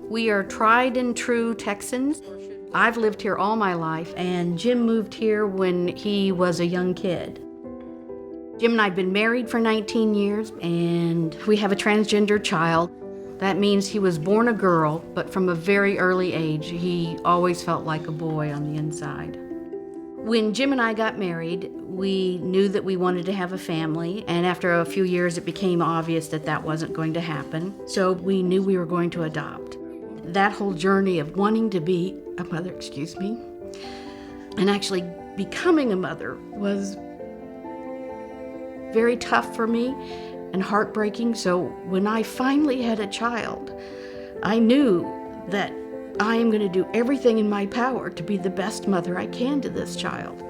We are tried and true Texans. I've lived here all my life, and Jim moved here when he was a young kid. Jim and I have been married for 19 years, and we have a transgender child. That means he was born a girl, but from a very early age, he always felt like a boy on the inside. When Jim and I got married, we knew that we wanted to have a family, and after a few years, it became obvious that that wasn't going to happen. So we knew we were going to adopt. That whole journey of wanting to be a mother, and actually becoming a mother was very tough for me and heartbreaking. So when I finally had a child, I knew that I am going to do everything in my power to be the best mother I can to this child.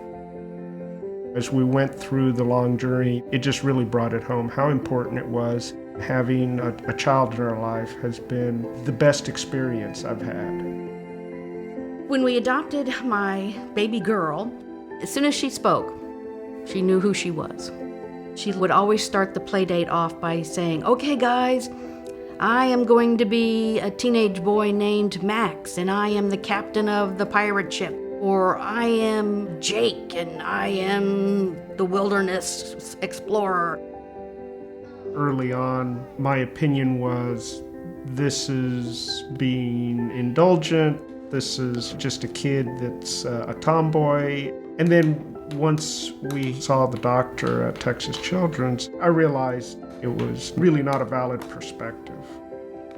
As we went through the long journey, it just really brought it home how important it was. Having a child in our life has been the best experience I've had. When we adopted my baby girl, as soon as she spoke, she knew who she was. She would always start the play date off by saying, "Okay, guys, I am going to be a teenage boy named Max, and I am the captain of the pirate ship." Or, "I am Jake, and I am the wilderness explorer." Early on, my opinion was, this is being indulgent, this is just a kid that's a tomboy. And then once we saw the doctor at Texas Children's, I realized it was really not a valid perspective.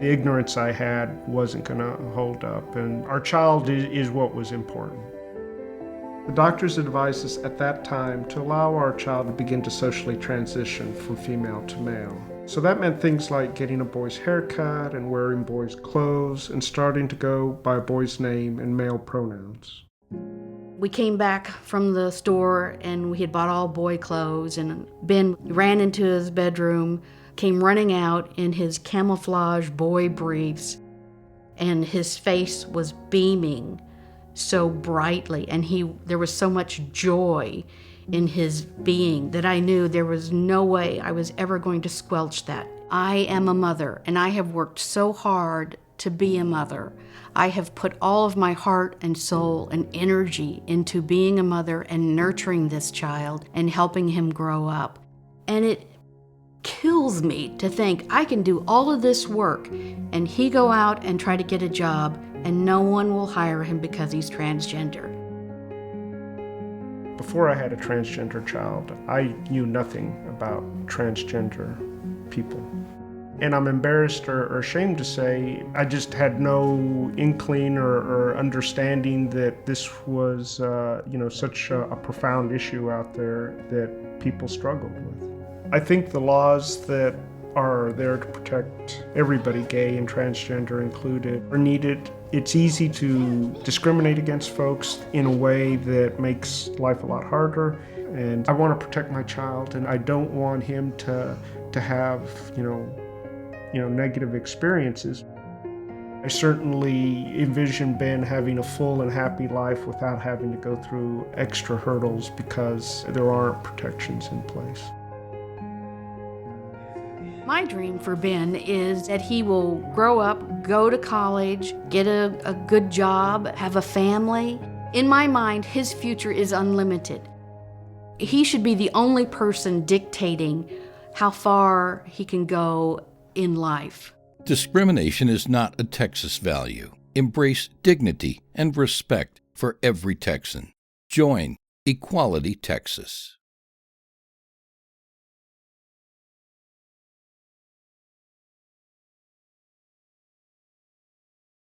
The ignorance I had wasn't going to hold up, and our child is what was important. The doctors advised us at that time to allow our child to begin to socially transition from female to male. So that meant things like getting a boy's haircut and wearing boys' clothes and starting to go by a boy's name and male pronouns. We came back from the store and we had bought all boy clothes, and Ben ran into his bedroom, came running out in his camouflage boy briefs, and his face was beaming so brightly, and there was so much joy in his being that I knew there was no way I was ever going to squelch that. I am a mother, and I have worked so hard to be a mother. I have put all of my heart and soul and energy into being a mother and nurturing this child and helping him grow up. And it kills me to think I can do all of this work and he go out and try to get a job and no one will hire him because he's transgender. Before I had a transgender child, I knew nothing about transgender people. And I'm embarrassed or ashamed to say I just had no inkling or understanding that this was such a profound issue out there that people struggled with. I think the laws that are there to protect everybody, gay and transgender included, are needed. It's easy to discriminate against folks in a way that makes life a lot harder. And I want to protect my child, and I don't want him to have, negative experiences. I certainly envision Ben having a full and happy life without having to go through extra hurdles because there aren't protections in place. My dream for Ben is that he will grow up, go to college, get a good job, have a family. In my mind, his future is unlimited. He should be the only person dictating how far he can go in life. Discrimination is not a Texas value. Embrace dignity and respect for every Texan. Join Equality Texas.